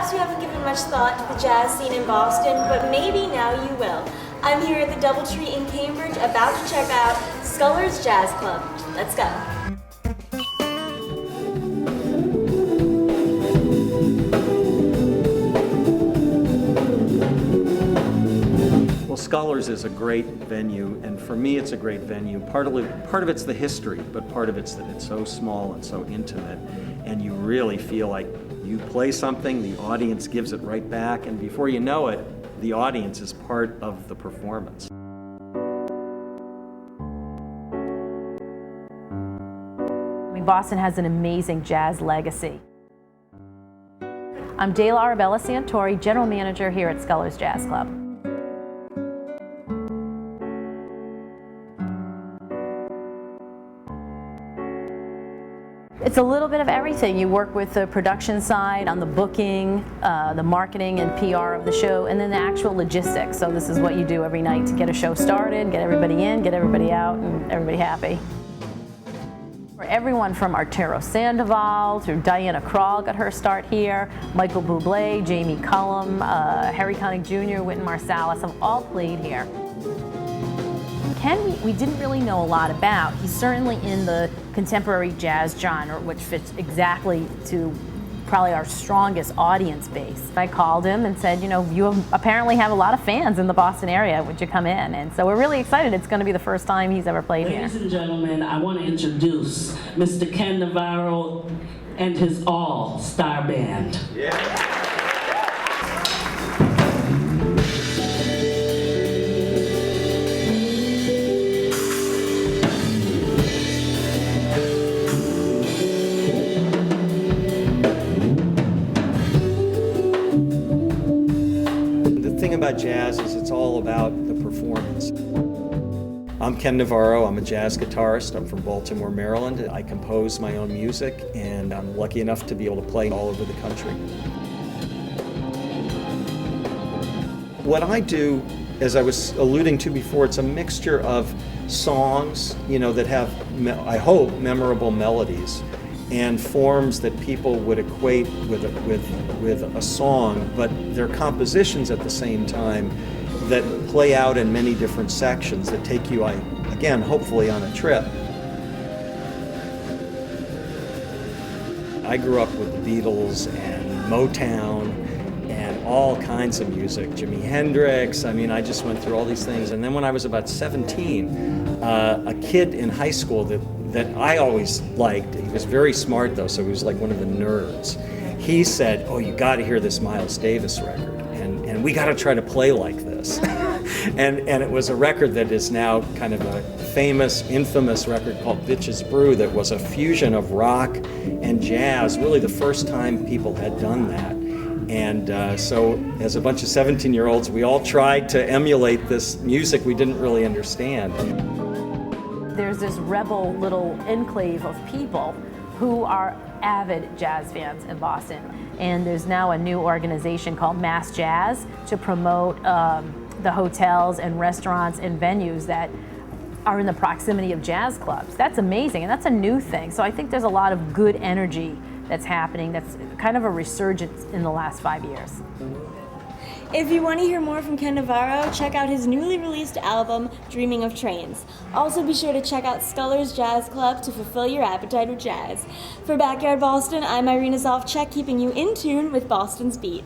Perhaps you haven't given much thought to the jazz scene in Boston, but maybe now you will. I'm here at the Doubletree in Cambridge, about to check out Scullers Jazz Club. Let's go. Well, Scullers is a great venue, and for me it's a great venue. Part of it's the history, but part of it's that it's so small and so intimate, and you really feel like you play something, the audience gives it right back, and before you know it, the audience is part of the performance. I mean, Boston has an amazing jazz legacy. I'm Dayla Arabella Santori, General Manager here at Scullers Jazz Club. It's a little bit of everything. You work with the production side, on the booking, the marketing and PR of the show, and then the actual logistics. So this is what you do every night to get a show started, get everybody in, get everybody out, and everybody happy. For everyone from Arturo Sandoval through Diana Krall got her start here, Michael Bublé, Jamie Cullum, Harry Connick Jr., Wynton Marsalis have all played here. Ken, we didn't really know a lot about. He's certainly in the contemporary jazz genre, which fits exactly to probably our strongest audience base. I called him and said, you know, apparently have a lot of fans in the Boston area. Would you come in? And so we're really excited. It's going to be the first time he's ever played here. Ladies and gentlemen, I want to introduce Mr. Ken Navarro and his all-star band. Yeah. The thing about jazz is it's all about the performance. I'm Ken Navarro. I'm a jazz guitarist. I'm from Baltimore, Maryland. I compose my own music, and I'm lucky enough to be able to play all over the country. What I do, as I was alluding to before, it's a mixture of songs, you know, that have, I hope, memorable melodies, and forms that people would equate with a song, but they're compositions at the same time that play out in many different sections that take you, again, hopefully on a trip. I grew up with the Beatles and Motown and all kinds of music, Jimi Hendrix. I mean, I just went through all these things. And then when I was about 17, a kid in high school that I always liked, he was very smart though, so he was like one of the nerds. He said, oh, you gotta hear this Miles Davis record, and we gotta try to play like this. and it was a record that is now kind of a famous, infamous record called Bitches Brew that was a fusion of rock and jazz, really the first time people had done that. And so as a bunch of 17-year-olds, we all tried to emulate this music we didn't really understand. There's this rebel little enclave of people who are avid jazz fans in Boston. And there's now a new organization called Mass Jazz to promote the hotels and restaurants and venues that are in the proximity of jazz clubs. That's amazing, and that's a new thing. So I think there's a lot of good energy that's happening, that's kind of a resurgence in the last 5 years. If you want to hear more from Ken Navarro, check out his newly released album, Dreaming of Trains. Also be sure to check out Scullers Jazz Club to fulfill your appetite with jazz. For Backyard Boston, I'm Irina Zofchek, keeping you in tune with Boston's beat.